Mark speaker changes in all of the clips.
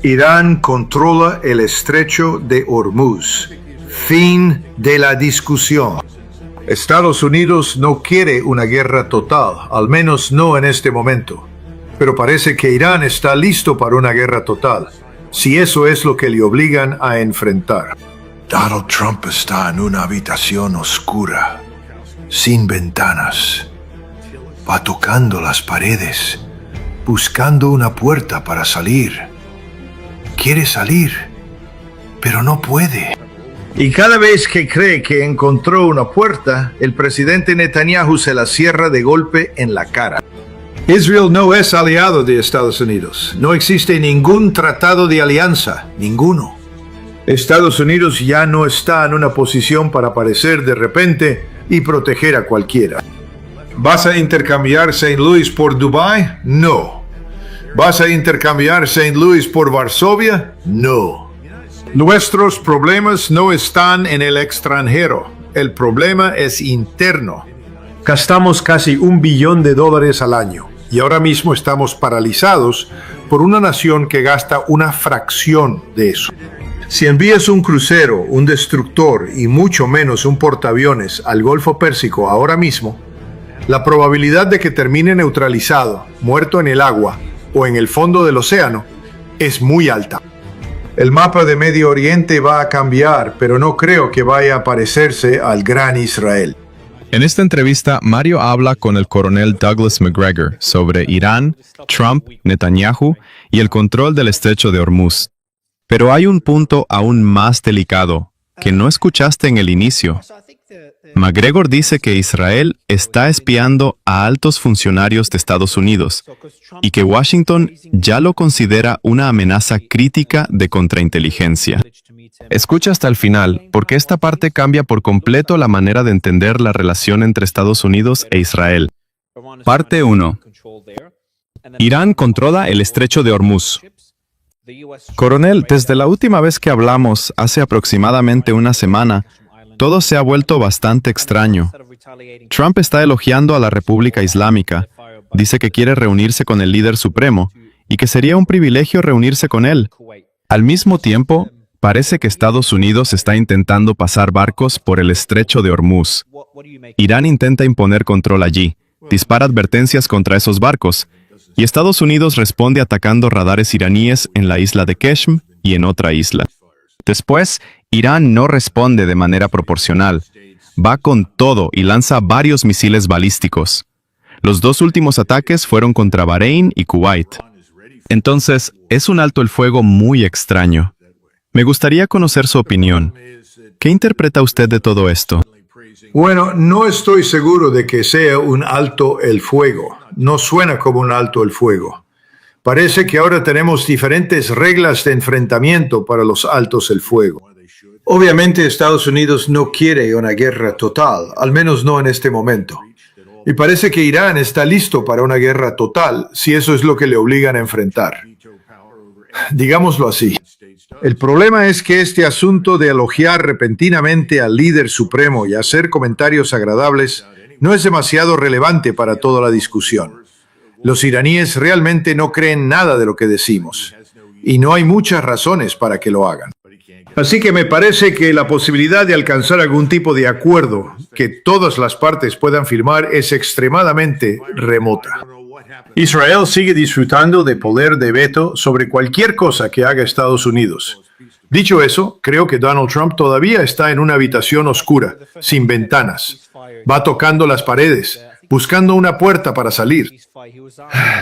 Speaker 1: Irán controla el estrecho de Hormuz. Fin de la discusión. Estados Unidos no quiere una guerra total, al menos no en este momento. Pero parece que Irán está listo para una guerra total, si eso es lo que le obligan a enfrentar. Donald Trump está en una habitación oscura, sin ventanas. Va tocando las paredes, buscando una puerta para salir. Quiere salir, pero no puede. Y cada vez que cree que encontró una puerta, el presidente Netanyahu se la cierra de golpe en la cara. Israel no es aliado de Estados Unidos. No existe ningún tratado de alianza, ninguno. Estados Unidos ya no está en una posición para aparecer de repente y proteger a cualquiera. ¿Vas a intercambiar St. Louis por Dubái? No. ¿Vas a intercambiar St. Louis por Varsovia? No. Nuestros problemas no están en el extranjero. El problema es interno. Gastamos casi $1 billón al año y ahora mismo estamos paralizados por una nación que gasta una fracción de eso. Si envías un crucero, un destructor y mucho menos un portaaviones al Golfo Pérsico ahora mismo, la probabilidad de que termine neutralizado, muerto en el agua o en el fondo del océano es muy alta. El mapa de Medio Oriente va a cambiar, pero no creo que vaya a parecerse al Gran Israel.
Speaker 2: En esta entrevista, Mario habla con el coronel Douglas McGregor sobre Irán, Trump, Netanyahu y el control del estrecho de Hormuz. Pero hay un punto aún más delicado que no escuchaste en el inicio. McGregor dice que Israel está espiando a altos funcionarios de Estados Unidos y que Washington ya lo considera una amenaza crítica de contrainteligencia. Escucha hasta el final, porque esta parte cambia por completo la manera de entender la relación entre Estados Unidos e Israel. Parte 1. Irán controla el estrecho de Hormuz. Coronel, desde la última vez que hablamos, hace aproximadamente una semana, todo se ha vuelto bastante extraño. Trump está elogiando a la República Islámica, dice que quiere reunirse con el líder supremo y que sería un privilegio reunirse con él. Al mismo tiempo, parece que Estados Unidos está intentando pasar barcos por el estrecho de Hormuz. Irán intenta imponer control allí, dispara advertencias contra esos barcos, y Estados Unidos responde atacando radares iraníes en la isla de Keshm y en otra isla. Después, Irán no responde de manera proporcional. Va con todo y lanza varios misiles balísticos. Los dos últimos ataques fueron contra Bahrein y Kuwait. Entonces, es un alto el fuego muy extraño. Me gustaría conocer su opinión. ¿Qué interpreta usted de todo esto?
Speaker 1: Bueno, no estoy seguro de que sea un alto el fuego. No suena como un alto el fuego. Parece que ahora tenemos diferentes reglas de enfrentamiento para los altos el fuego. Obviamente Estados Unidos no quiere una guerra total, al menos no en este momento. Y parece que Irán está listo para una guerra total, si eso es lo que le obligan a enfrentar. Digámoslo así. El problema es que este asunto de elogiar repentinamente al líder supremo y hacer comentarios agradables no es demasiado relevante para toda la discusión. Los iraníes realmente no creen nada de lo que decimos, y no hay muchas razones para que lo hagan. Así que me parece que la posibilidad de alcanzar algún tipo de acuerdo que todas las partes puedan firmar es extremadamente remota. Israel sigue disfrutando de poder de veto sobre cualquier cosa que haga Estados Unidos. Dicho eso, creo que Donald Trump todavía está en una habitación oscura, sin ventanas. Va tocando las paredes, buscando una puerta para salir.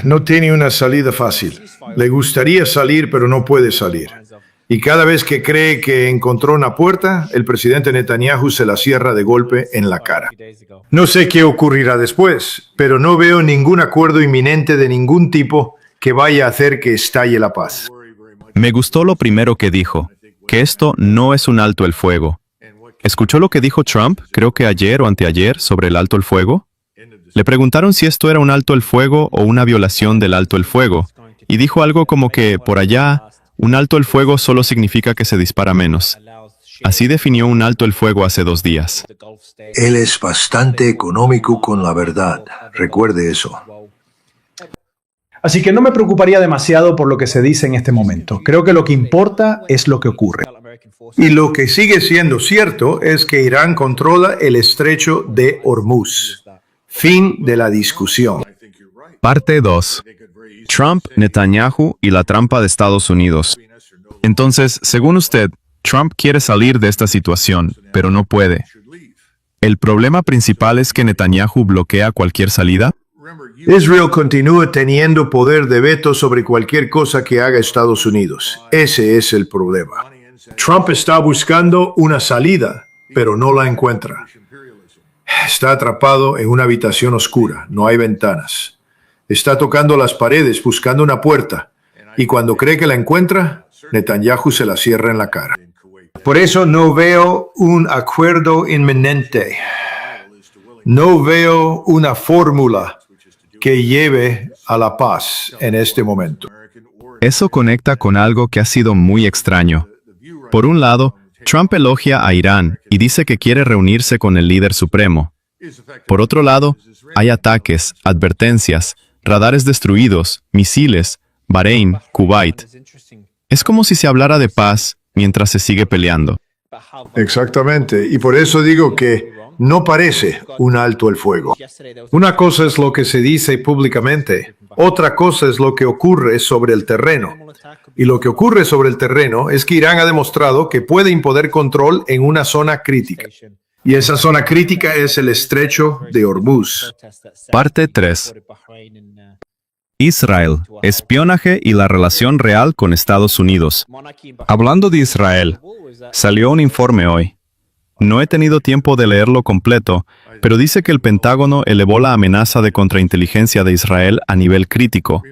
Speaker 1: No tiene una salida fácil. Le gustaría salir, pero no puede salir. Y cada vez que cree que encontró una puerta, el presidente Netanyahu se la cierra de golpe en la cara. No sé qué ocurrirá después, pero no veo ningún acuerdo inminente de ningún tipo que vaya a hacer que estalle la paz.
Speaker 2: Me gustó lo primero que dijo, que esto no es un alto el fuego. ¿Escuchó lo que dijo Trump, creo que ayer o anteayer, sobre el alto el fuego? Le preguntaron si esto era un alto el fuego o una violación del alto el fuego, y dijo algo como que, por allá, un alto el fuego solo significa que se dispara menos. Así definió un alto el fuego hace 2 días.
Speaker 1: Él es bastante económico con la verdad. Recuerde eso.
Speaker 3: Así que no me preocuparía demasiado por lo que se dice en este momento. Creo que lo que importa es lo que ocurre.
Speaker 1: Y lo que sigue siendo cierto es que Irán controla el estrecho de Hormuz. Fin de la discusión.
Speaker 2: Parte 2. Trump, Netanyahu y la trampa de Estados Unidos. Entonces, según usted, Trump quiere salir de esta situación, pero no puede. ¿El problema principal es que Netanyahu bloquea cualquier salida?
Speaker 1: Israel continúa teniendo poder de veto sobre cualquier cosa que haga Estados Unidos. Ese es el problema. Trump está buscando una salida, pero no la encuentra. Está atrapado en una habitación oscura, no hay ventanas. Está tocando las paredes buscando una puerta, y cuando cree que la encuentra, Netanyahu se la cierra en la cara. Por eso no veo un acuerdo inminente. No veo una fórmula que lleve a la paz en este momento.
Speaker 2: Eso conecta con algo que ha sido muy extraño. Por un lado, Trump elogia a Irán y dice que quiere reunirse con el líder supremo. Por otro lado, hay ataques, advertencias, radares destruidos, misiles, Bahrein, Kuwait. Es como si se hablara de paz mientras se sigue peleando.
Speaker 1: Exactamente, y por eso digo que no parece un alto el fuego. Una cosa es lo que se dice públicamente, otra cosa es lo que ocurre sobre el terreno. Y lo que ocurre sobre el terreno es que Irán ha demostrado que puede imponer control en una zona crítica. Y esa zona crítica es el estrecho de Hormuz.
Speaker 2: Parte 3. Israel, espionaje y la relación real con Estados Unidos. Hablando de Israel, salió un informe hoy. No he tenido tiempo de leerlo completo, pero dice que el Pentágono elevó la amenaza de contrainteligencia de Israel a nivel crítico,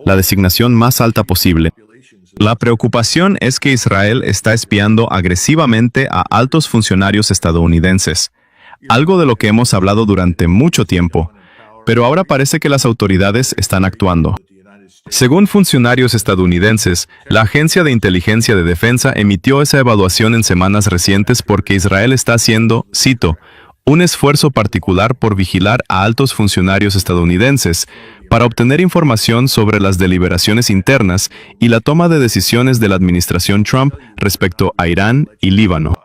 Speaker 2: la designación más alta posible. La preocupación es que Israel está espiando agresivamente a altos funcionarios estadounidenses, algo de lo que hemos hablado durante mucho tiempo, pero ahora parece que las autoridades están actuando. Según funcionarios estadounidenses, la Agencia de Inteligencia de Defensa emitió esa evaluación en semanas recientes porque Israel está haciendo, cito, un esfuerzo particular por vigilar a altos funcionarios estadounidenses para obtener información sobre las deliberaciones internas y la toma de decisiones de la administración Trump respecto a Irán y Líbano.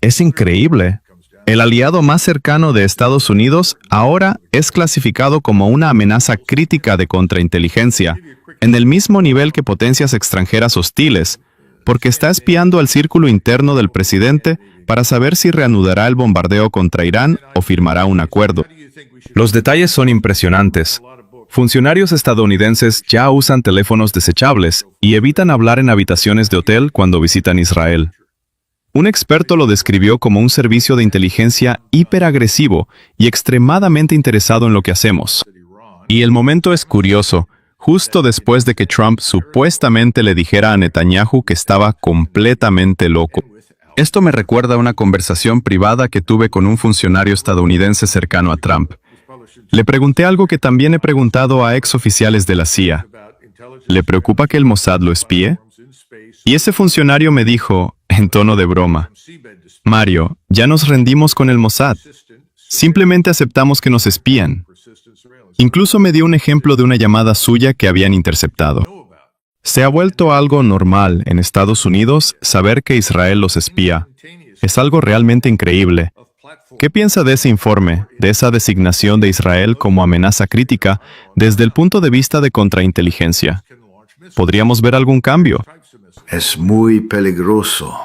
Speaker 2: Es increíble. El aliado más cercano de Estados Unidos ahora es clasificado como una amenaza crítica de contrainteligencia, en el mismo nivel que potencias extranjeras hostiles, porque está espiando al círculo interno del presidente para saber si reanudará el bombardeo contra Irán o firmará un acuerdo. Los detalles son impresionantes. Funcionarios estadounidenses ya usan teléfonos desechables y evitan hablar en habitaciones de hotel cuando visitan Israel. Un experto lo describió como un servicio de inteligencia hiperagresivo y extremadamente interesado en lo que hacemos. Y el momento es curioso, justo después de que Trump supuestamente le dijera a Netanyahu que estaba completamente loco. Esto me recuerda a una conversación privada que tuve con un funcionario estadounidense cercano a Trump. Le pregunté algo que también he preguntado a exoficiales de la CIA. ¿Le preocupa que el Mossad lo espíe? Y ese funcionario me dijo, en tono de broma, Mario, ya nos rendimos con el Mossad. Simplemente aceptamos que nos espían. Incluso me dio un ejemplo de una llamada suya que habían interceptado. Se ha vuelto algo normal en Estados Unidos saber que Israel los espía. Es algo realmente increíble. ¿Qué piensa de ese informe, de esa designación de Israel como amenaza crítica desde el punto de vista de contrainteligencia? ¿Podríamos ver algún cambio?
Speaker 1: Es muy peligroso.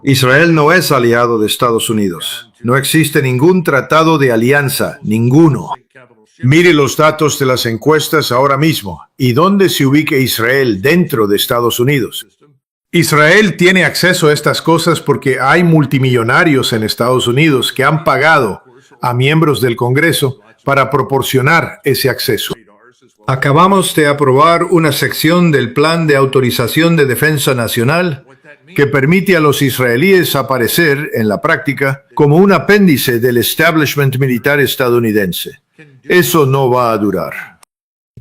Speaker 1: Israel no es aliado de Estados Unidos. No existe ningún tratado de alianza, ninguno. Mire los datos de las encuestas ahora mismo y dónde se ubique Israel dentro de Estados Unidos. Israel tiene acceso a estas cosas porque hay multimillonarios en Estados Unidos que han pagado a miembros del Congreso para proporcionar ese acceso. Acabamos de aprobar una sección del Plan de Autorización de Defensa Nacional que permite a los israelíes aparecer, en la práctica, como un apéndice del establishment militar estadounidense. Eso no va a durar.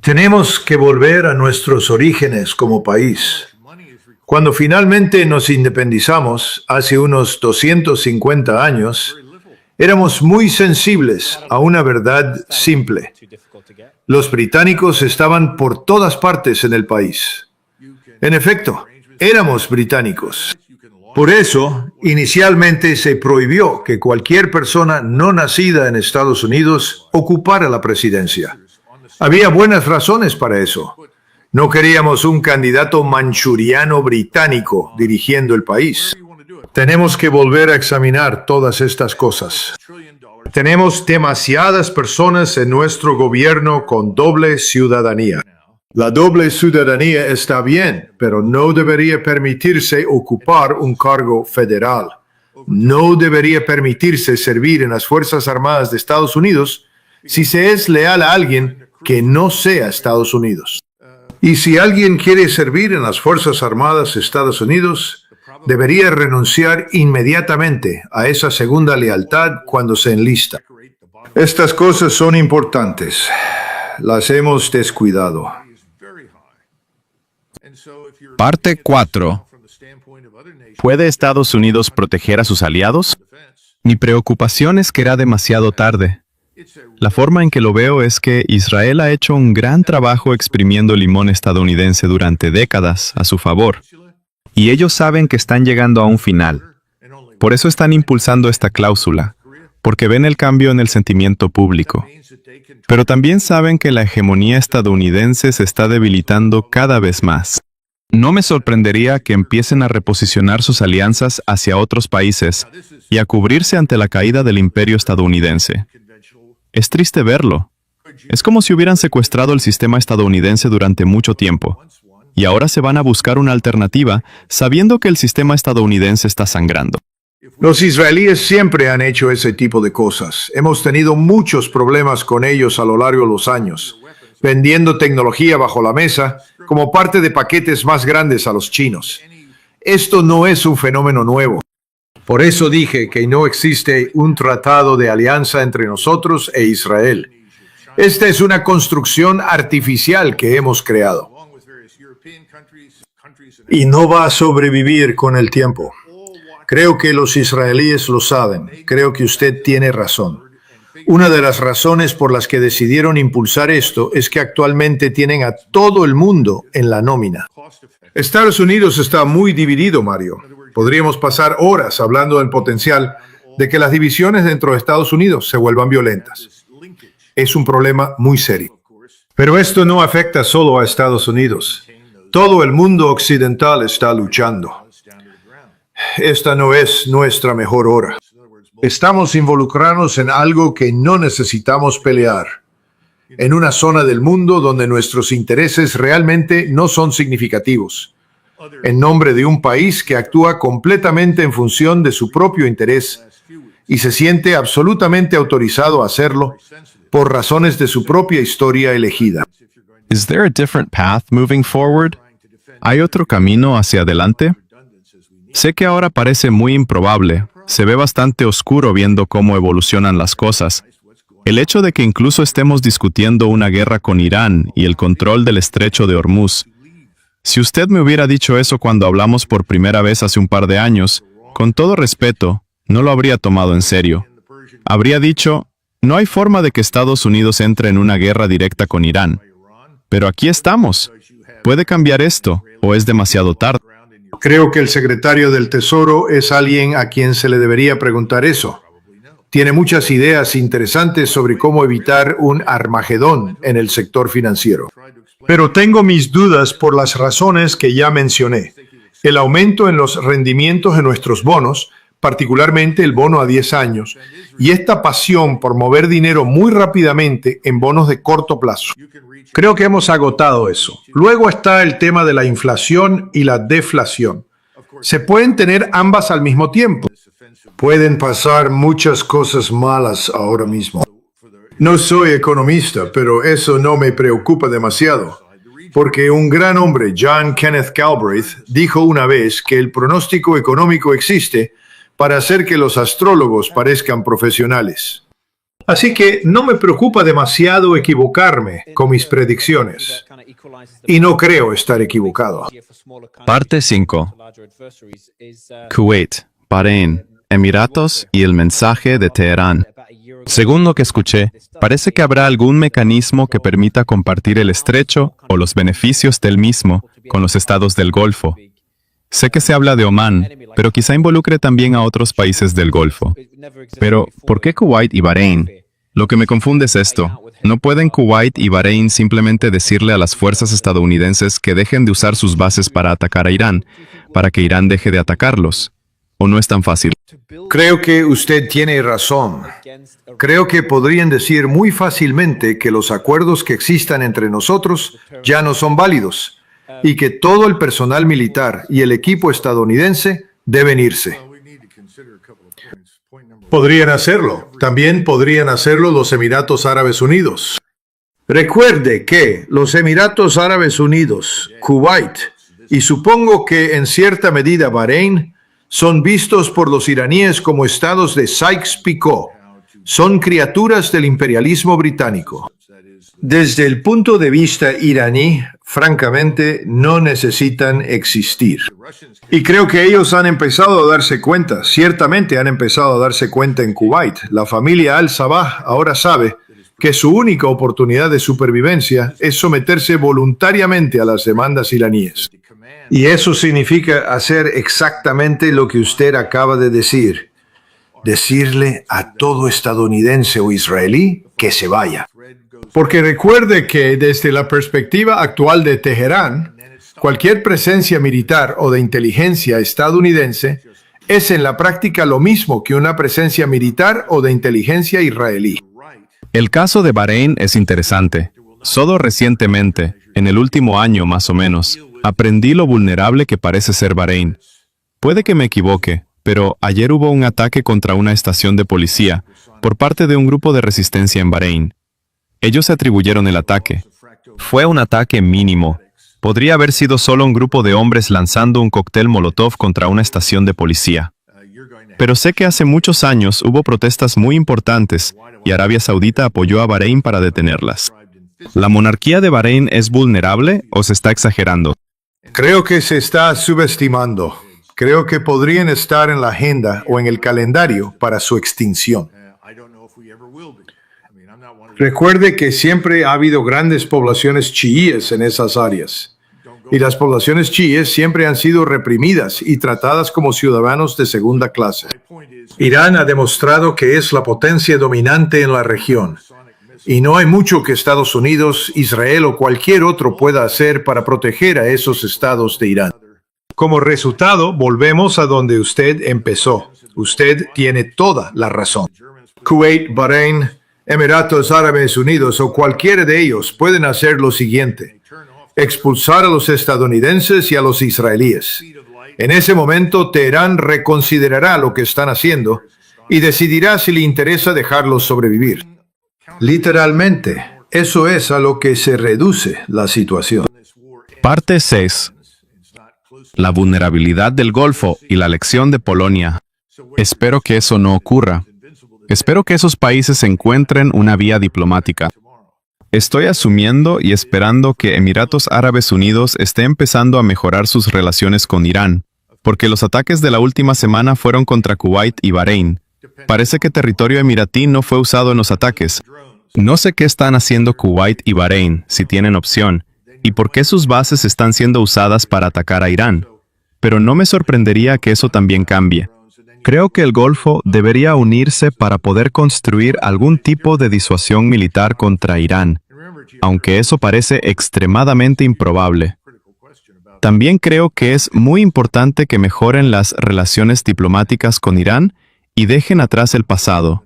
Speaker 1: Tenemos que volver a nuestros orígenes como país. Cuando finalmente nos independizamos, hace unos 250 años, éramos muy sensibles a una verdad simple. Los británicos estaban por todas partes en el país. En efecto, éramos británicos. Por eso, inicialmente se prohibió que cualquier persona no nacida en Estados Unidos ocupara la presidencia. Había buenas razones para eso. No queríamos un candidato manchuriano británico dirigiendo el país. Tenemos que volver a examinar todas estas cosas. Tenemos demasiadas personas en nuestro gobierno con doble ciudadanía. La doble ciudadanía está bien, pero no debería permitirse ocupar un cargo federal. No debería permitirse servir en las Fuerzas Armadas de Estados Unidos si se es leal a alguien que no sea Estados Unidos. Y si alguien quiere servir en las Fuerzas Armadas de Estados Unidos, debería renunciar inmediatamente a esa segunda lealtad cuando se enlista. Estas cosas son importantes. Las hemos descuidado.
Speaker 2: Parte 4. ¿Puede Estados Unidos proteger a sus aliados? Mi preocupación es que era demasiado tarde. La forma en que lo veo es que Israel ha hecho un gran trabajo exprimiendo limón estadounidense durante décadas a su favor. Y ellos saben que están llegando a un final. Por eso están impulsando esta cláusula, porque ven el cambio en el sentimiento público. Pero también saben que la hegemonía estadounidense se está debilitando cada vez más. No me sorprendería que empiecen a reposicionar sus alianzas hacia otros países y a cubrirse ante la caída del imperio estadounidense. Es triste verlo. Es como si hubieran secuestrado el sistema estadounidense durante mucho tiempo. Y ahora se van a buscar una alternativa, sabiendo que el sistema estadounidense está sangrando.
Speaker 1: Los israelíes siempre han hecho ese tipo de cosas. Hemos tenido muchos problemas con ellos a lo largo de los años, vendiendo tecnología bajo la mesa como parte de paquetes más grandes a los chinos. Esto no es un fenómeno nuevo. Por eso dije que no existe un tratado de alianza entre nosotros e Israel. Esta es una construcción artificial que hemos creado. Y no va a sobrevivir con el tiempo. Creo que los israelíes lo saben. Creo que usted tiene razón. Una de las razones por las que decidieron impulsar esto es que actualmente tienen a todo el mundo en la nómina. Estados Unidos está muy dividido, Mario. Podríamos pasar horas hablando del potencial de que las divisiones dentro de Estados Unidos se vuelvan violentas. Es un problema muy serio. Pero esto no afecta solo a Estados Unidos. Todo el mundo occidental está luchando. Esta no es nuestra mejor hora. Estamos involucrados en algo que no necesitamos pelear, en una zona del mundo donde nuestros intereses realmente no son significativos, en nombre de un país que actúa completamente en función de su propio interés y se siente absolutamente autorizado a hacerlo por razones de su propia historia elegida.
Speaker 2: Is there a different path moving forward? ¿Hay otro camino hacia adelante? Sé que ahora parece muy improbable. Se ve bastante oscuro viendo cómo evolucionan las cosas. El hecho de que incluso estemos discutiendo una guerra con Irán y el control del estrecho de Hormuz. Si usted me hubiera dicho eso cuando hablamos por primera vez hace un par de años, con todo respeto, no lo habría tomado en serio. Habría dicho, no hay forma de que Estados Unidos entre en una guerra directa con Irán. Pero aquí estamos. ¿Puede cambiar esto o es demasiado tarde?
Speaker 1: Creo que el secretario del Tesoro es alguien a quien se le debería preguntar eso. Tiene muchas ideas interesantes sobre cómo evitar un Armagedón en el sector financiero. Pero tengo mis dudas por las razones que ya mencioné. El aumento en los rendimientos de nuestros bonos, particularmente el bono a 10 años, y esta pasión por mover dinero muy rápidamente en bonos de corto plazo. Creo que hemos agotado eso. Luego está el tema de la inflación y la deflación. Se pueden tener ambas al mismo tiempo. Pueden pasar muchas cosas malas ahora mismo. No soy economista, pero eso no me preocupa demasiado. Porque un gran hombre, John Kenneth Galbraith, dijo una vez que el pronóstico económico existe para hacer que los astrólogos parezcan profesionales. Así que no me preocupa demasiado equivocarme con mis predicciones. Y no creo estar equivocado.
Speaker 2: Parte 5. Kuwait, Bahrein, Emiratos y el mensaje de Teherán. Según lo que escuché, parece que habrá algún mecanismo que permita compartir el estrecho o los beneficios del mismo con los estados del Golfo. Sé que se habla de Omán, pero quizá involucre también a otros países del Golfo. Pero, ¿por qué Kuwait y Bahrein? Lo que me confunde es esto. ¿No pueden Kuwait y Bahrein simplemente decirle a las fuerzas estadounidenses que dejen de usar sus bases para atacar a Irán, para que Irán deje de atacarlos? ¿O no es tan fácil?
Speaker 1: Creo que usted tiene razón. Creo que podrían decir muy fácilmente que los acuerdos que existan entre nosotros ya no son válidos y que todo el personal militar y el equipo estadounidense deben irse. Podrían hacerlo. También podrían hacerlo los Emiratos Árabes Unidos. Recuerde que los Emiratos Árabes Unidos, Kuwait y supongo que en cierta medida Bahrein son vistos por los iraníes como estados de Sykes-Picot. Son criaturas del imperialismo británico. Desde el punto de vista iraní, francamente, no necesitan existir. Y creo que ellos han empezado a darse cuenta, ciertamente han empezado a darse cuenta en Kuwait. La familia Al-Sabah ahora sabe que su única oportunidad de supervivencia es someterse voluntariamente a las demandas iraníes. Y eso significa hacer exactamente lo que usted acaba de decir. Decirle a todo estadounidense o israelí que se vaya. Porque recuerde que desde la perspectiva actual de Teherán, cualquier presencia militar o de inteligencia estadounidense es en la práctica lo mismo que una presencia militar o de inteligencia israelí.
Speaker 2: El caso de Bahrein es interesante. Solo recientemente, en el último año más o menos, aprendí lo vulnerable que parece ser Bahrein. Puede que me equivoque, pero ayer hubo un ataque contra una estación de policía por parte de un grupo de resistencia en Bahrein. Ellos se atribuyeron el ataque. Fue un ataque mínimo. Podría haber sido solo un grupo de hombres lanzando un cóctel Molotov contra una estación de policía. Pero sé que hace muchos años hubo protestas muy importantes y Arabia Saudita apoyó a Bahrein para detenerlas. ¿La monarquía de Bahrein es vulnerable o se está exagerando?
Speaker 1: Creo que se está subestimando. Creo que podrían estar en la agenda o en el calendario para su extinción. Recuerde que siempre ha habido grandes poblaciones chiíes en esas áreas. Y las poblaciones chiíes siempre han sido reprimidas y tratadas como ciudadanos de segunda clase. Irán ha demostrado que es la potencia dominante en la región. Y no hay mucho que Estados Unidos, Israel o cualquier otro pueda hacer para proteger a esos estados de Irán. Como resultado, volvemos a donde usted empezó. Usted tiene toda la razón. Kuwait, Bahrein, Emiratos Árabes Unidos o cualquiera de ellos pueden hacer lo siguiente: expulsar a los estadounidenses y a los israelíes. En ese momento, Teherán reconsiderará lo que están haciendo y decidirá si le interesa dejarlos sobrevivir. Literalmente, eso es a lo que se reduce la situación.
Speaker 2: Parte 6. La vulnerabilidad del Golfo y la lección de Polonia. Espero que eso no ocurra. Espero que esos países encuentren una vía diplomática. Estoy asumiendo y esperando que Emiratos Árabes Unidos esté empezando a mejorar sus relaciones con Irán, porque los ataques de la última semana fueron contra Kuwait y Bahrein. Parece que territorio emiratí no fue usado en los ataques. No sé qué están haciendo Kuwait y Bahrein, si tienen opción, y por qué sus bases están siendo usadas para atacar a Irán. Pero no me sorprendería que eso también cambie. Creo que el Golfo debería unirse para poder construir algún tipo de disuasión militar contra Irán, aunque eso parece extremadamente improbable. También creo que es muy importante que mejoren las relaciones diplomáticas con Irán y dejen atrás el pasado.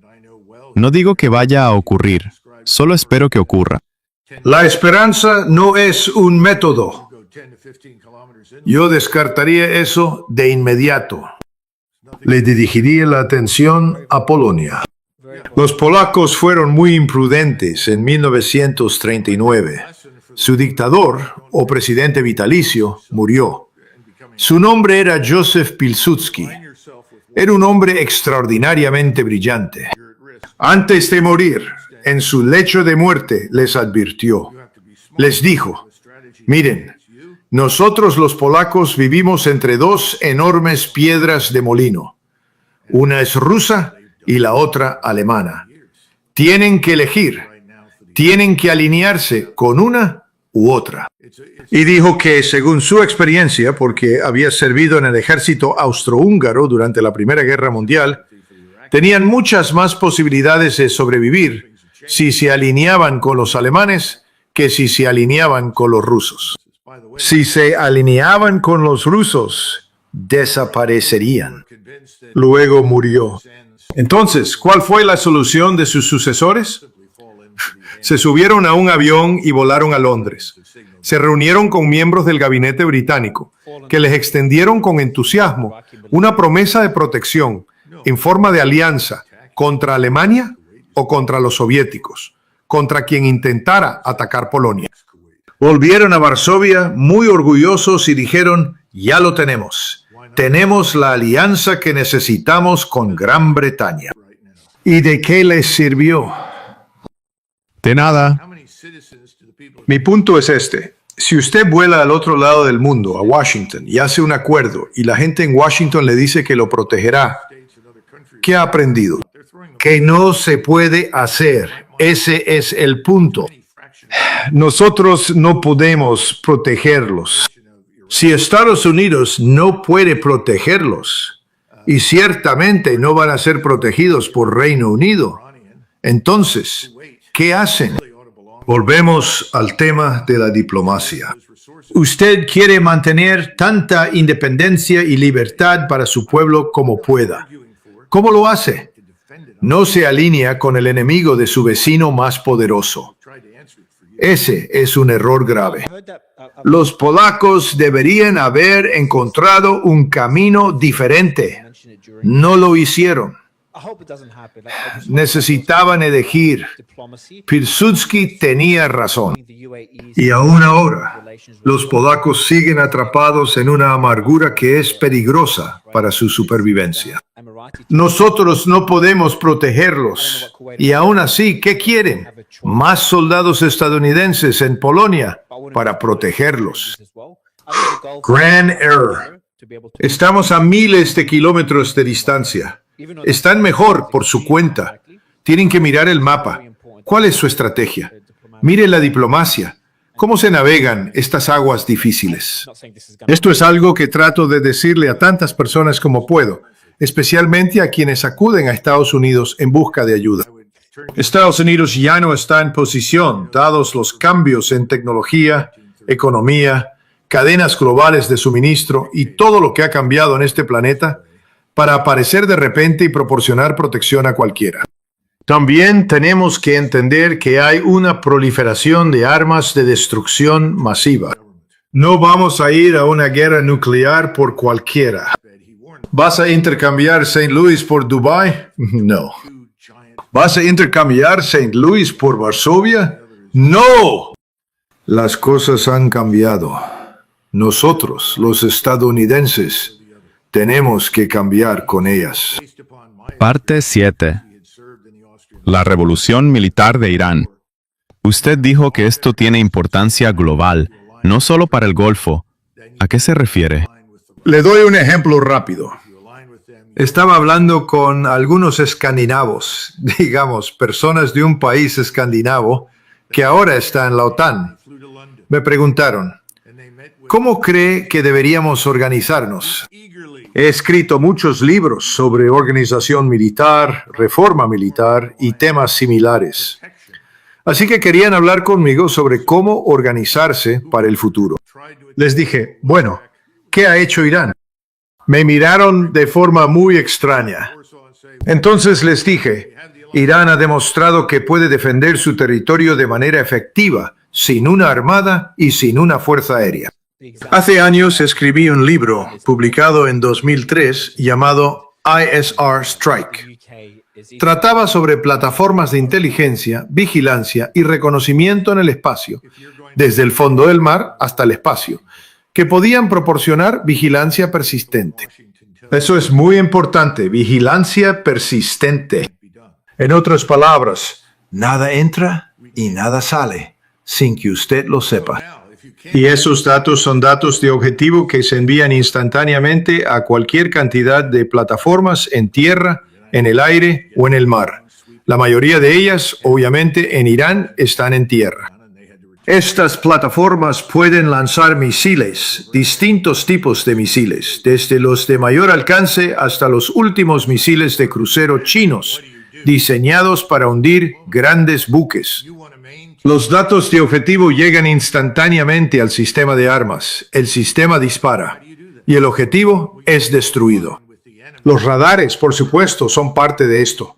Speaker 2: No digo que vaya a ocurrir, solo espero que ocurra.
Speaker 1: La esperanza no es un método. Yo descartaría eso de inmediato. Le dirigiría la atención a Polonia. Los polacos fueron muy imprudentes en 1939. Su dictador, o presidente vitalicio, murió. Su nombre era Józef Pilsudski. Era un hombre extraordinariamente brillante. Antes de morir, en su lecho de muerte, les advirtió. Les dijo: miren, nosotros los polacos vivimos entre dos enormes piedras de molino. Una es rusa y la otra alemana. Tienen que elegir. Tienen que alinearse con una u otra. Y dijo que, según su experiencia, porque había servido en el ejército austrohúngaro durante la Primera Guerra Mundial, tenían muchas más posibilidades de sobrevivir si se alineaban con los alemanes que si se alineaban con los rusos. Si se alineaban con los rusos, desaparecerían. Luego murió. Entonces, ¿cuál fue la solución de sus sucesores? Se subieron a un avión y volaron a Londres. Se reunieron con miembros del gabinete británico, que les extendieron con entusiasmo una promesa de protección en forma de alianza contra Alemania o contra los soviéticos, contra quien intentara atacar Polonia. Volvieron a Varsovia muy orgullosos y dijeron: ya lo tenemos. Tenemos la alianza que necesitamos con Gran Bretaña. ¿Y de qué les sirvió?
Speaker 2: De nada.
Speaker 1: Mi punto es este. Si usted vuela al otro lado del mundo, a Washington, y hace un acuerdo, y la gente en Washington le dice que lo protegerá, ¿qué ha aprendido? Que no se puede hacer. Ese es el punto. Nosotros no podemos protegerlos. Si Estados Unidos no puede protegerlos, y ciertamente no van a ser protegidos por Reino Unido, entonces, ¿qué hacen? Volvemos al tema de la diplomacia. Usted quiere mantener tanta independencia y libertad para su pueblo como pueda. ¿Cómo lo hace? No se alinea con el enemigo de su vecino más poderoso. Ese es un error grave. Los polacos deberían haber encontrado un camino diferente. No lo hicieron. Necesitaban elegir. Pilsudski tenía razón. Y aún ahora, los polacos siguen atrapados en una amargura que es peligrosa para su supervivencia. Nosotros no podemos protegerlos. Y aún así, ¿qué quieren? Más soldados estadounidenses en Polonia para protegerlos. Gran error. Estamos a miles de kilómetros de distancia. Están mejor por su cuenta. Tienen que mirar el mapa. ¿Cuál es su estrategia? Mire la diplomacia. ¿Cómo se navegan estas aguas difíciles? Esto es algo que trato de decirle a tantas personas como puedo, especialmente a quienes acuden a Estados Unidos en busca de ayuda. Estados Unidos ya no está en posición, dados los cambios en tecnología, economía, cadenas globales de suministro y todo lo que ha cambiado en este planeta, para aparecer de repente y proporcionar protección a cualquiera. También tenemos que entender que hay una proliferación de armas de destrucción masiva. No vamos a ir a una guerra nuclear por cualquiera. ¿Vas a intercambiar St. Louis por Dubái? No. ¿Vas a intercambiar St. Louis por Varsovia? ¡No! Las cosas han cambiado. Nosotros, los estadounidenses, tenemos que cambiar con ellas.
Speaker 2: Parte 7. La revolución militar de Irán. Usted dijo que esto tiene importancia global, no solo para el Golfo. ¿A qué se refiere?
Speaker 1: Le doy un ejemplo rápido. Estaba hablando con algunos escandinavos, digamos, personas de un país escandinavo que ahora está en la OTAN. Me preguntaron, ¿cómo cree que deberíamos organizarnos? He escrito muchos libros sobre organización militar, reforma militar y temas similares. Así que querían hablar conmigo sobre cómo organizarse para el futuro. Les dije, bueno, ¿qué ha hecho Irán? Me miraron de forma muy extraña. Entonces les dije, Irán ha demostrado que puede defender su territorio de manera efectiva, sin una armada y sin una fuerza aérea. Hace años escribí un libro, publicado en 2003, llamado ISR Strike. Trataba sobre plataformas de inteligencia, vigilancia y reconocimiento en el espacio, desde el fondo del mar hasta el espacio, que podían proporcionar vigilancia persistente. Eso es muy importante, vigilancia persistente. En otras palabras, nada entra y nada sale sin que usted lo sepa. Y esos datos son datos de objetivo que se envían instantáneamente a cualquier cantidad de plataformas en tierra, en el aire o en el mar. La mayoría de ellas, obviamente, en Irán están en tierra. Estas plataformas pueden lanzar misiles, distintos tipos de misiles, desde los de mayor alcance hasta los últimos misiles de crucero chinos, diseñados para hundir grandes buques. Los datos de objetivo llegan instantáneamente al sistema de armas. El sistema dispara y el objetivo es destruido. Los radares, por supuesto, son parte de esto.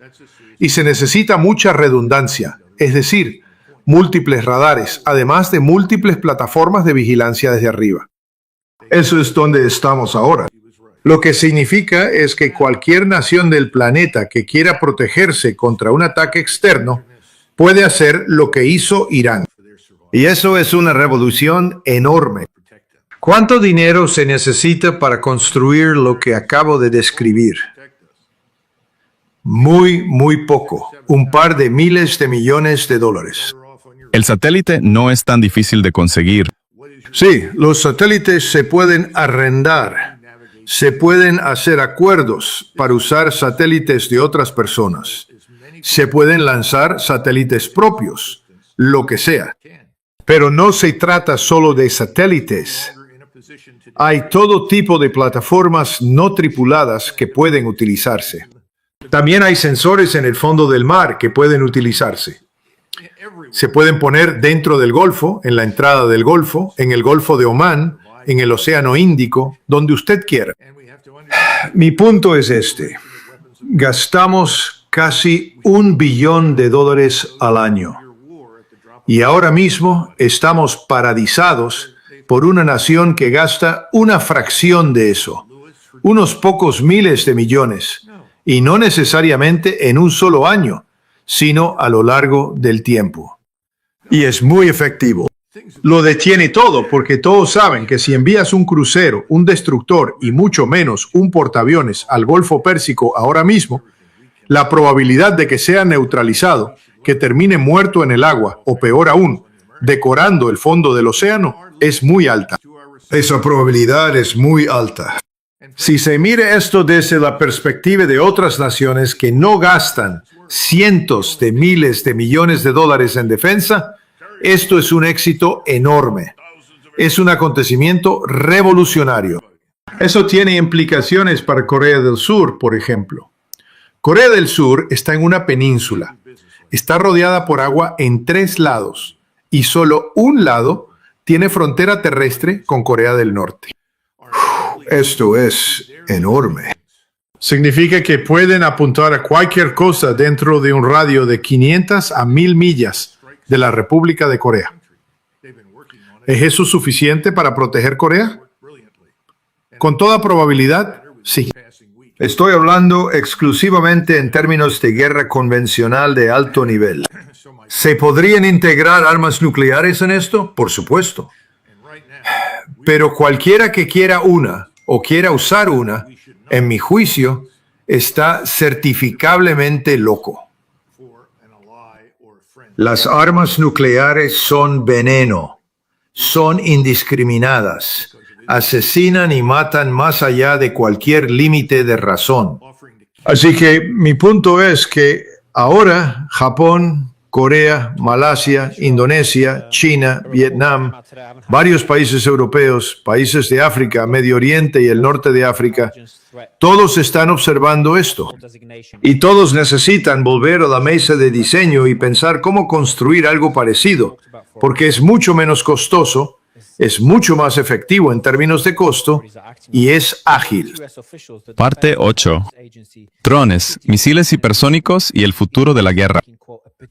Speaker 1: Y se necesita mucha redundancia, es decir, múltiples radares, además de múltiples plataformas de vigilancia desde arriba. Eso es donde estamos ahora. Lo que significa es que cualquier nación del planeta que quiera protegerse contra un ataque externo puede hacer lo que hizo Irán. Y eso es una revolución enorme. ¿Cuánto dinero se necesita para construir lo que acabo de describir? Muy poco. Un par de miles de millones de dólares.
Speaker 2: El satélite no es tan difícil de conseguir.
Speaker 1: Sí, los satélites se pueden arrendar. Se pueden hacer acuerdos para usar satélites de otras personas. Se pueden lanzar satélites propios, lo que sea. Pero no se trata solo de satélites. Hay todo tipo de plataformas no tripuladas que pueden utilizarse. También hay sensores en el fondo del mar que pueden utilizarse. Se pueden poner dentro del Golfo, en la entrada del Golfo, en el Golfo de Omán, en el Océano Índico, donde usted quiera. Mi punto es este. Gastamos casi $1 billón al año. Y ahora mismo estamos paralizados por una nación que gasta una fracción de eso, unos pocos miles de millones, y no necesariamente en un solo año, sino a lo largo del tiempo. Y es muy efectivo. Lo detiene todo, porque todos saben que si envías un crucero, un destructor y mucho menos un portaaviones al Golfo Pérsico ahora mismo, la probabilidad de que sea neutralizado, que termine muerto en el agua, o peor aún, decorando el fondo del océano, es muy alta. Esa probabilidad es muy alta. Si se mire esto desde la perspectiva de otras naciones que no gastan cientos de miles de millones de dólares en defensa, esto es un éxito enorme. Es un acontecimiento revolucionario. Eso tiene implicaciones para Corea del Sur, por ejemplo. Corea del Sur está en una península. Está rodeada por agua en 3 lados y solo un lado tiene frontera terrestre con Corea del Norte. Esto es enorme. Significa que pueden apuntar a cualquier cosa dentro de un radio de 500 a 1000 millas de la República de Corea. ¿Es eso suficiente para proteger Corea? Con toda probabilidad, sí. Estoy hablando exclusivamente en términos de guerra convencional de alto nivel. ¿Se podrían integrar armas nucleares en esto? Por supuesto. Pero cualquiera que quiera una o quiera usar una, en mi juicio, está certificablemente loco. Las armas nucleares son veneno, son indiscriminadas, asesinan y matan más allá de cualquier límite de razón. Así que mi punto es que ahora Japón, Corea, Malasia, Indonesia, China, Vietnam, varios países europeos, países de África, Medio Oriente y el norte de África, todos están observando esto. Y todos necesitan volver a la mesa de diseño y pensar cómo construir algo parecido, porque es mucho menos costoso, es mucho más efectivo en términos de costo y es ágil.
Speaker 2: Parte 8. Drones, misiles hipersónicos y el futuro de la guerra.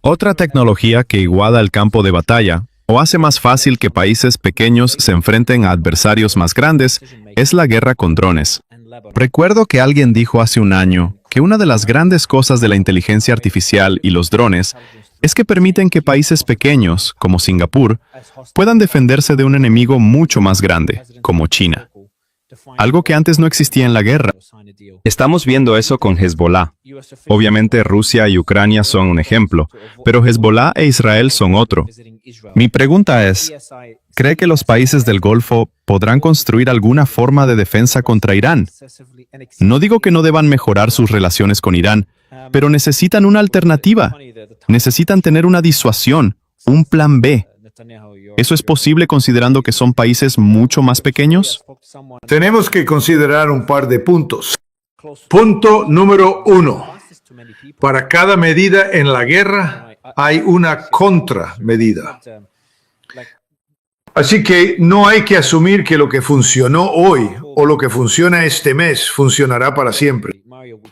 Speaker 2: Otra tecnología que iguala el campo de batalla o hace más fácil que países pequeños se enfrenten a adversarios más grandes es la guerra con drones. Recuerdo que alguien dijo hace un año que una de las grandes cosas de la inteligencia artificial y los drones es que permiten que países pequeños, como Singapur, puedan defenderse de un enemigo mucho más grande, como China. Algo que antes no existía en la guerra.
Speaker 4: Estamos viendo eso con Hezbollah.
Speaker 2: Obviamente Rusia y Ucrania son un ejemplo, pero Hezbollah e Israel son otro. Mi pregunta es, ¿cree que los países del Golfo podrán construir alguna forma de defensa contra Irán? No digo que no deban mejorar sus relaciones con Irán, pero necesitan una alternativa. Necesitan tener una disuasión, un plan B. ¿Eso es posible considerando que son países mucho más pequeños?
Speaker 1: Tenemos que considerar un par de puntos. Punto número 1. Para cada medida en la guerra hay una contramedida. Así que no hay que asumir que lo que funcionó hoy o lo que funciona este mes funcionará para siempre.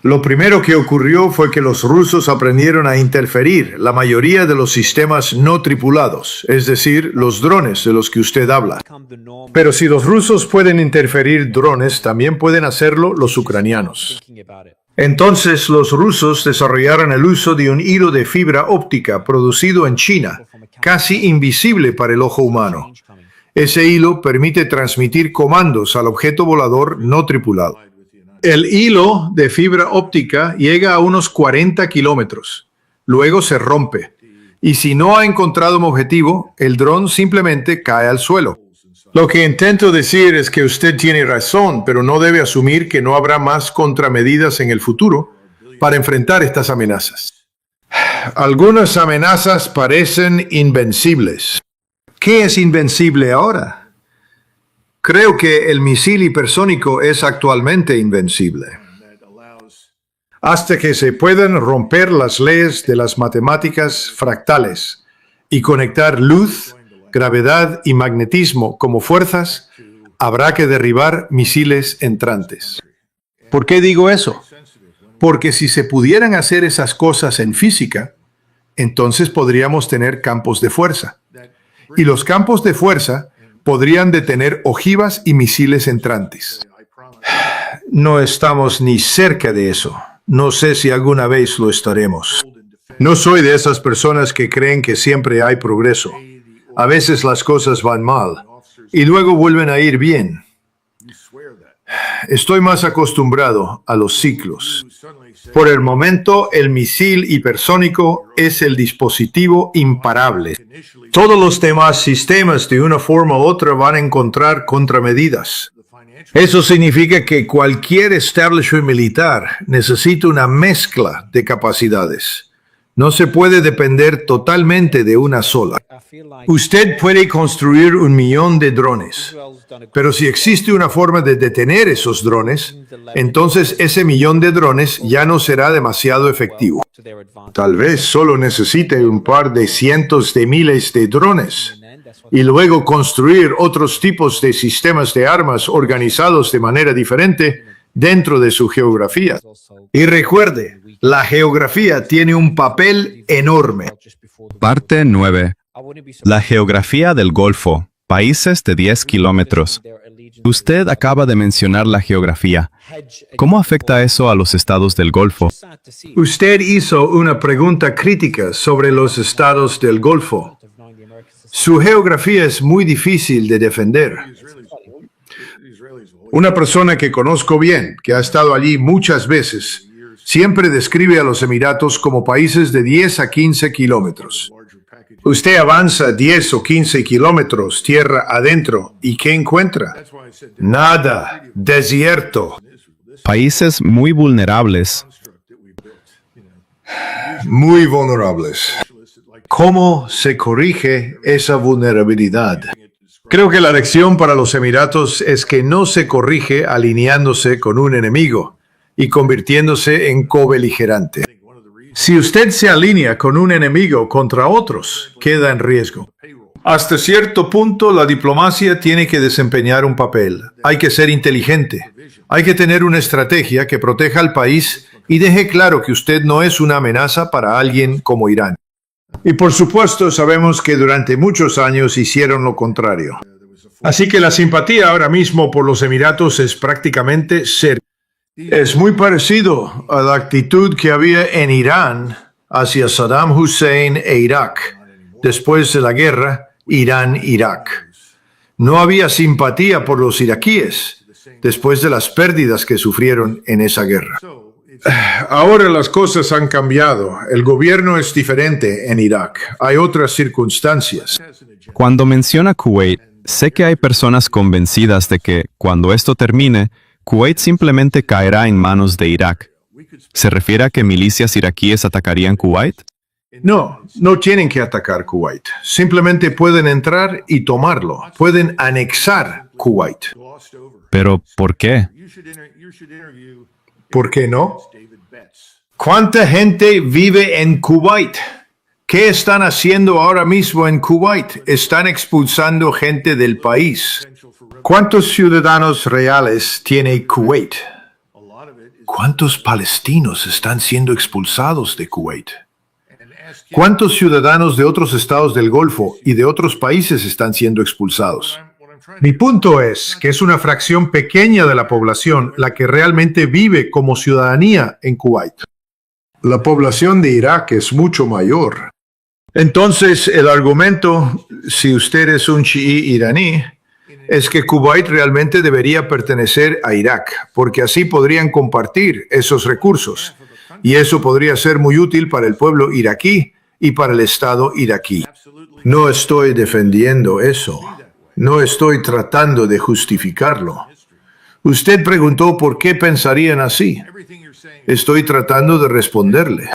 Speaker 1: Lo primero que ocurrió fue que los rusos aprendieron a interferir la mayoría de los sistemas no tripulados, es decir, los drones de los que usted habla. Pero si los rusos pueden interferir drones, también pueden hacerlo los ucranianos. Entonces los rusos desarrollaron el uso de un hilo de fibra óptica producido en China, casi invisible para el ojo humano. Ese hilo permite transmitir comandos al objeto volador no tripulado. El hilo de fibra óptica llega a unos 40 kilómetros. Luego se rompe. Y si no ha encontrado un objetivo, el dron simplemente cae al suelo. Lo que intento decir es que usted tiene razón, pero no debe asumir que no habrá más contramedidas en el futuro para enfrentar estas amenazas. Algunas amenazas parecen invencibles. ¿Qué es invencible ahora? Creo que el misil hipersónico es actualmente invencible. Hasta que se puedan romper las leyes de las matemáticas fractales y conectar luz, gravedad y magnetismo como fuerzas, habrá que derribar misiles entrantes. ¿Por qué digo eso? Porque si se pudieran hacer esas cosas en física, entonces podríamos tener campos de fuerza. Y los campos de fuerza podrían detener ojivas y misiles entrantes. No estamos ni cerca de eso. No sé si alguna vez lo estaremos. No soy de esas personas que creen que siempre hay progreso. A veces las cosas van mal y luego vuelven a ir bien. Estoy más acostumbrado a los ciclos. Por el momento, el misil hipersónico es el dispositivo imparable. Todos los demás sistemas, de una forma u otra, van a encontrar contramedidas. Eso significa que cualquier establishment militar necesita una mezcla de capacidades. No se puede depender totalmente de una sola. Usted puede construir 1 millón de drones, pero si existe una forma de detener esos drones, entonces ese 1 millón de drones ya no será demasiado efectivo. Tal vez solo necesite un par de cientos de miles de drones y luego construir otros tipos de sistemas de armas organizados de manera diferente dentro de su geografía. Y recuerde, la geografía tiene un papel enorme.
Speaker 2: Parte 9. La geografía del Golfo. Países de 10 kilómetros. Usted acaba de mencionar la geografía. ¿Cómo afecta eso a los estados del Golfo?
Speaker 1: Usted hizo una pregunta crítica sobre los estados del Golfo. Su geografía es muy difícil de defender. Una persona que conozco bien, que ha estado allí muchas veces, siempre describe a los Emiratos como países de 10 a 15 kilómetros. Usted avanza 10 o 15 kilómetros tierra adentro, ¿y qué encuentra? Nada, desierto.
Speaker 2: Países muy vulnerables.
Speaker 1: Muy vulnerables. ¿Cómo se corrige esa vulnerabilidad? Creo que la lección para los Emiratos es que no se corrige alineándose con un enemigo y convirtiéndose en cobeligerante. Si usted se alinea con un enemigo contra otros, queda en riesgo. Hasta cierto punto, la diplomacia tiene que desempeñar un papel. Hay que ser inteligente. Hay que tener una estrategia que proteja al país y deje claro que usted no es una amenaza para alguien como Irán. Y por supuesto, sabemos que durante muchos años hicieron lo contrario. Así que la simpatía ahora mismo por los Emiratos es prácticamente cero. Es muy parecido a la actitud que había en Irán hacia Saddam Hussein e Irak. Después de la guerra, Irán-Irak. No había simpatía por los iraquíes después de las pérdidas que sufrieron en esa guerra. Ahora las cosas han cambiado. El gobierno es diferente en Irak. Hay otras circunstancias.
Speaker 2: Cuando menciona Kuwait, sé que hay personas convencidas de que, cuando esto termine, Kuwait simplemente caerá en manos de Irak. ¿Se refiere a que milicias iraquíes atacarían Kuwait?
Speaker 1: No, no tienen que atacar Kuwait. Simplemente pueden entrar y tomarlo. Pueden anexar Kuwait.
Speaker 2: ¿Pero por qué?
Speaker 1: ¿Por qué no? ¿Cuánta gente vive en Kuwait? ¿Qué están haciendo ahora mismo en Kuwait? Están expulsando gente del país. ¿Cuántos ciudadanos reales tiene Kuwait? ¿Cuántos palestinos están siendo expulsados de Kuwait? ¿Cuántos ciudadanos de otros estados del Golfo y de otros países están siendo expulsados? Mi punto es que es una fracción pequeña de la población la que realmente vive como ciudadanía en Kuwait. La población de Irak es mucho mayor. Entonces, el argumento, si usted es un chií iraní, es que Kuwait realmente debería pertenecer a Irak, porque así podrían compartir esos recursos. Y eso podría ser muy útil para el pueblo iraquí y para el Estado iraquí. No estoy defendiendo eso. No estoy tratando de justificarlo. Usted preguntó por qué pensarían así. Estoy tratando de responderle.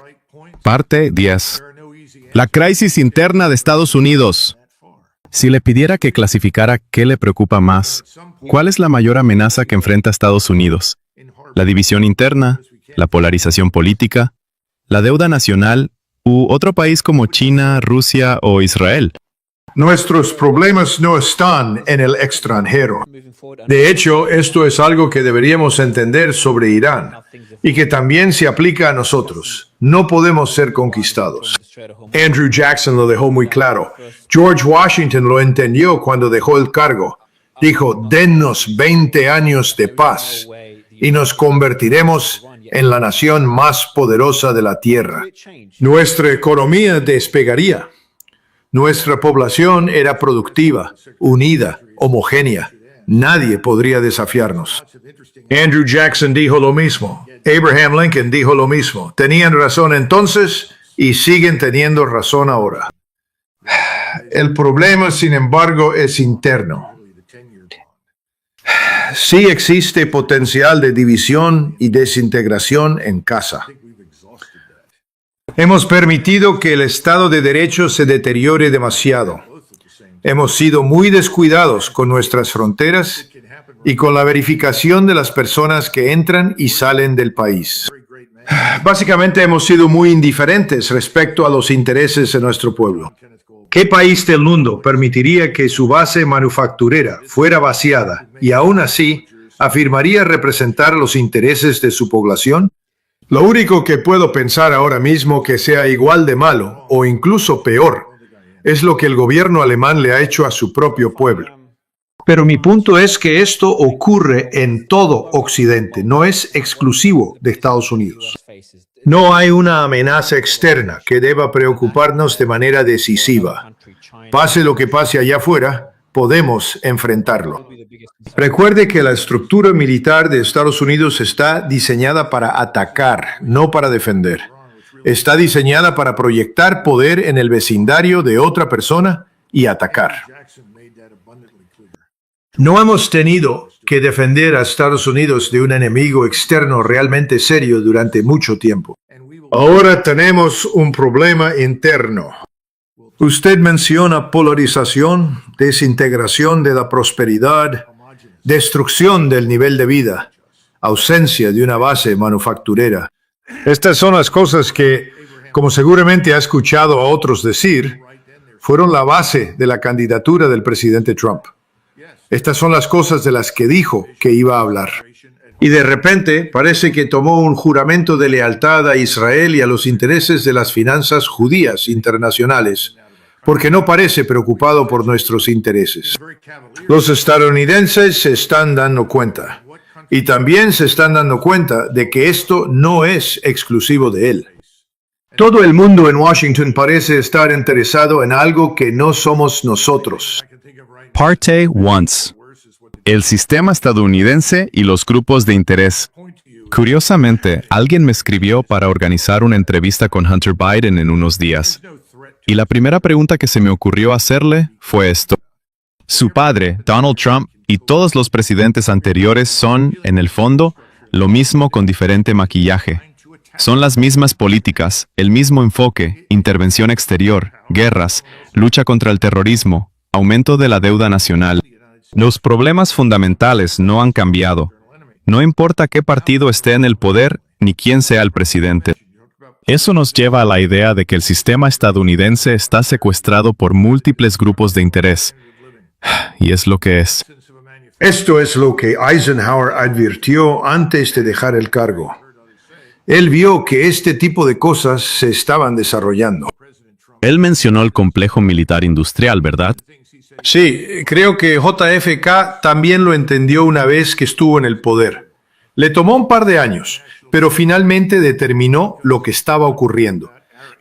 Speaker 2: Parte 10. La crisis interna de Estados Unidos. Si le pidiera que clasificara qué le preocupa más, ¿cuál es la mayor amenaza que enfrenta Estados Unidos? ¿La división interna? ¿La polarización política? ¿La deuda nacional? ¿U otro país como China, Rusia o Israel?
Speaker 1: Nuestros problemas no están en el extranjero. De hecho, esto es algo que deberíamos entender sobre Irán y que también se aplica a nosotros. No podemos ser conquistados. Andrew Jackson lo dejó muy claro. George Washington lo entendió cuando dejó el cargo. Dijo, dennos 20 años de paz y nos convertiremos en la nación más poderosa de la tierra. Nuestra economía despegaría. Nuestra población era productiva, unida, homogénea. Nadie podría desafiarnos. Andrew Jackson dijo lo mismo. Abraham Lincoln dijo lo mismo. Tenían razón entonces y siguen teniendo razón ahora. El problema, sin embargo, es interno. Sí existe potencial de división y desintegración en casa. Hemos permitido que el Estado de Derecho se deteriore demasiado. Hemos sido muy descuidados con nuestras fronteras y con la verificación de las personas que entran y salen del país. Básicamente hemos sido muy indiferentes respecto a los intereses de nuestro pueblo. ¿Qué país del mundo permitiría que su base manufacturera fuera vaciada y aún así afirmaría representar los intereses de su población? Lo único que puedo pensar ahora mismo que sea igual de malo o incluso peor es lo que el gobierno alemán le ha hecho a su propio pueblo. Pero mi punto es que esto ocurre en todo Occidente, no es exclusivo de Estados Unidos. No hay una amenaza externa que deba preocuparnos de manera decisiva. Pase lo que pase allá afuera, podemos enfrentarlo. Recuerde que la estructura militar de Estados Unidos está diseñada para atacar, no para defender. Está diseñada para proyectar poder en el vecindario de otra persona y atacar. No hemos tenido que defender a Estados Unidos de un enemigo externo realmente serio durante mucho tiempo. Ahora tenemos un problema interno. Usted menciona polarización, desintegración de la prosperidad, destrucción del nivel de vida, ausencia de una base manufacturera. Estas son las cosas que, como seguramente ha escuchado a otros decir, fueron la base de la candidatura del presidente Trump. Estas son las cosas de las que dijo que iba a hablar. Y de repente parece que tomó un juramento de lealtad a Israel y a los intereses de las finanzas judías internacionales, porque no parece preocupado por nuestros intereses. Los estadounidenses se están dando cuenta, y también se están dando cuenta de que esto no es exclusivo de él. Todo el mundo en Washington parece estar interesado en algo que no somos nosotros.
Speaker 2: Parte 1. El sistema estadounidense y los grupos de interés. Curiosamente, alguien me escribió para organizar una entrevista con Hunter Biden en unos días. Y la primera pregunta que se me ocurrió hacerle fue esto. Su padre, Donald Trump, y todos los presidentes anteriores son, en el fondo, lo mismo con diferente maquillaje. Son las mismas políticas, el mismo enfoque, intervención exterior, guerras, lucha contra el terrorismo, aumento de la deuda nacional. Los problemas fundamentales no han cambiado. No importa qué partido esté en el poder ni quién sea el presidente. Eso nos lleva a la idea de que el sistema estadounidense está secuestrado por múltiples grupos de interés. Y es lo que es.
Speaker 1: Esto es lo que Eisenhower advirtió antes de dejar el cargo. Él vio que este tipo de cosas se estaban desarrollando.
Speaker 2: Él mencionó el complejo militar industrial, ¿verdad?
Speaker 1: Sí, creo que JFK también lo entendió una vez que estuvo en el poder. Le tomó un par de años, pero finalmente determinó lo que estaba ocurriendo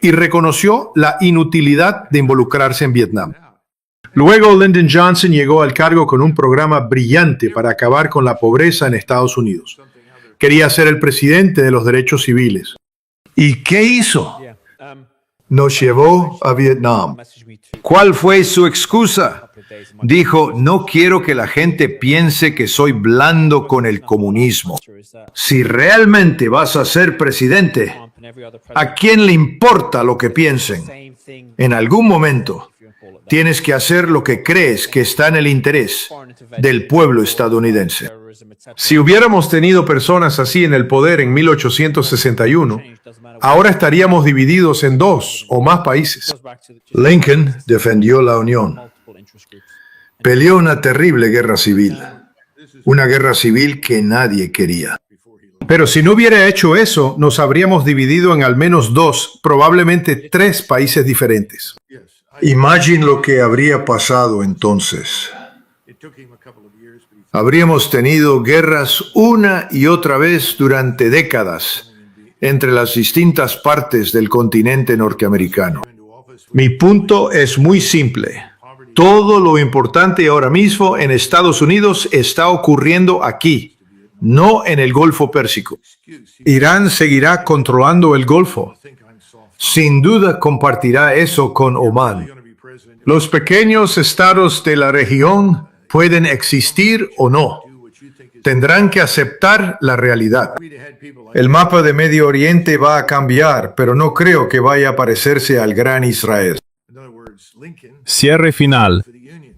Speaker 1: y reconoció la inutilidad de involucrarse en Vietnam. Luego, Lyndon Johnson llegó al cargo con un programa brillante para acabar con la pobreza en Estados Unidos. Quería ser el presidente de los derechos civiles. ¿Y qué hizo? Nos llevó a Vietnam. ¿Cuál fue su excusa? Dijo, no quiero que la gente piense que soy blando con el comunismo. Si realmente vas a ser presidente, ¿a quién le importa lo que piensen? En algún momento, tienes que hacer lo que crees que está en el interés del pueblo estadounidense. Si hubiéramos tenido personas así en el poder en 1861, ahora estaríamos divididos en 2 o más países. Lincoln defendió la Unión. Peleó una terrible guerra civil. Una guerra civil que nadie quería. Pero si no hubiera hecho eso, nos habríamos dividido en al menos 2, probablemente 3 países diferentes. Imagine lo que habría pasado entonces. Habríamos tenido guerras una y otra vez durante décadas entre las distintas partes del continente norteamericano. Mi punto es muy simple. Todo lo importante ahora mismo en Estados Unidos está ocurriendo aquí, no en el Golfo Pérsico. Irán seguirá controlando el Golfo. Sin duda compartirá eso con Omán. Los pequeños estados de la región pueden existir o no. Tendrán que aceptar la realidad. El mapa de Medio Oriente va a cambiar, pero no creo que vaya a parecerse al gran Israel.
Speaker 2: Cierre final.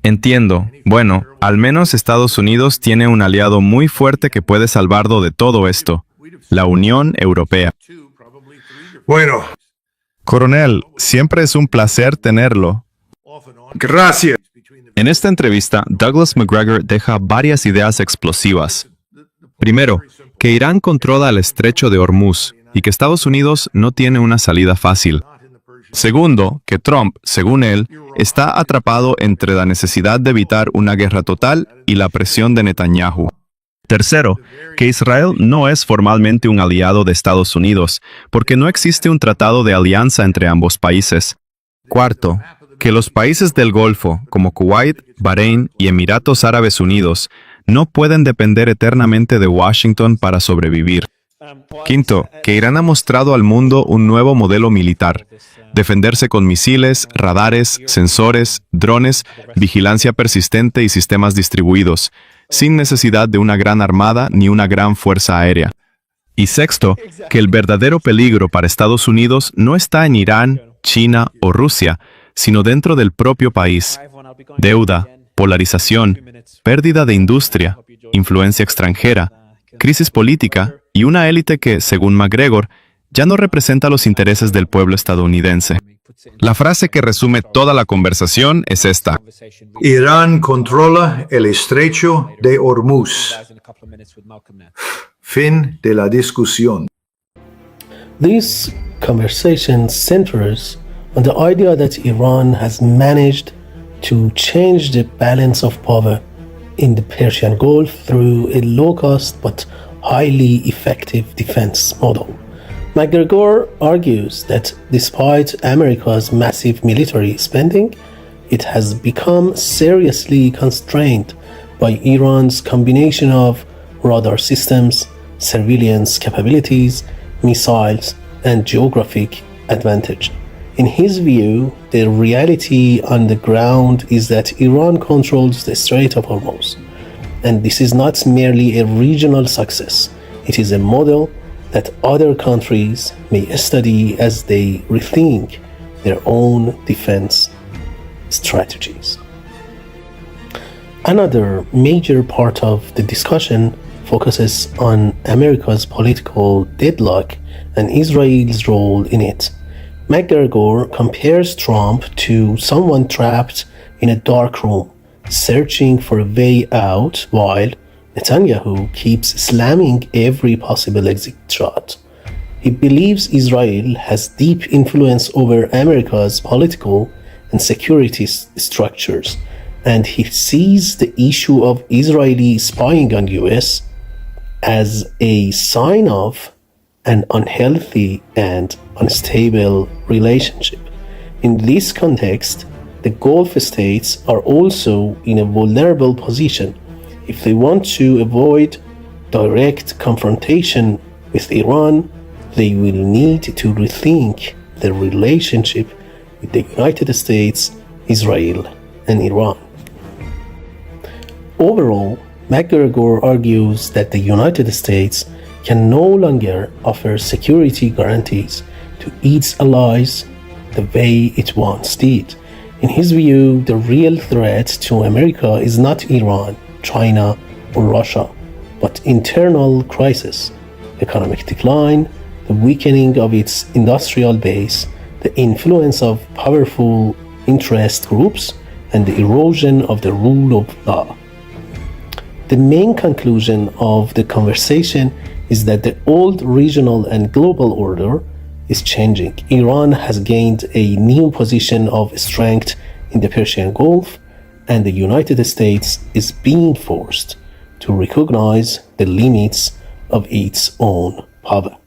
Speaker 2: Entiendo. Bueno, al menos Estados Unidos tiene un aliado muy fuerte que puede salvarlo de todo esto. La Unión Europea.
Speaker 1: Bueno,
Speaker 2: Coronel, siempre es un placer tenerlo.
Speaker 1: gracias.
Speaker 2: En esta entrevista, Douglas Macgregor deja varias ideas explosivas. Primero, que Irán controla el estrecho de Hormuz y que Estados Unidos no tiene una salida fácil. Segundo, que Trump, según él, está atrapado entre la necesidad de evitar una guerra total y la presión de Netanyahu. Tercero, que Israel no es formalmente un aliado de Estados Unidos, porque no existe un tratado de alianza entre ambos países. Cuarto, que los países del Golfo, como Kuwait, Bahrein y Emiratos Árabes Unidos, no pueden depender eternamente de Washington para sobrevivir. Quinto, que Irán ha mostrado al mundo un nuevo modelo militar: defenderse con misiles, radares, sensores, drones, vigilancia persistente y sistemas distribuidos, sin necesidad de una gran armada ni una gran fuerza aérea. Y sexto, que el verdadero peligro para Estados Unidos no está en Irán, China o Rusia, sino dentro del propio país. Deuda, polarización, pérdida de industria, influencia extranjera, crisis política y una élite que, según Macgregor, ya no representa los intereses del pueblo estadounidense. La frase que resume toda la conversación es esta:
Speaker 1: Irán controla el estrecho de Hormuz. Fin de la discusión.
Speaker 5: This conversation centers on the idea that Iran has managed to change the balance of power in the Persian Gulf through a low-cost but highly effective defense model. Macgregor argues that despite America's massive military spending, it has become seriously constrained by Iran's combination of radar systems, surveillance capabilities, missiles, and geographic advantage. In his view, the reality on the ground is that Iran controls the Strait of Hormuz, and this is not merely a regional success. It is a model that other countries may study as they rethink their own defense strategies. Another major part of the discussion focuses on America's political deadlock and Israel's role in it. McGregor compares Trump to someone trapped in a dark room, searching for a way out, while Netanyahu keeps slamming every possible exit shot. He believes Israel has deep influence over America's political and security structures, and he sees the issue of Israeli spying on US as a sign of an unhealthy and unstable relationship. In this context, the Gulf states are also in a vulnerable position. If they want to avoid direct confrontation with Iran, they will need to rethink their relationship with the United States, Israel, and Iran. Overall, McGregor argues that the United States can no longer offer security guarantees to its allies the way it once did. In his view, the real threat to America is not Iran, China, or Russia, but internal crisis, economic decline, the weakening of its industrial base, the influence of powerful interest groups, and the erosion of the rule of law. The main conclusion of the conversation is that the old regional and global order is changing. Iran has gained a new position of strength in the Persian Gulf, and the United States is being forced to recognize the limits of its own power.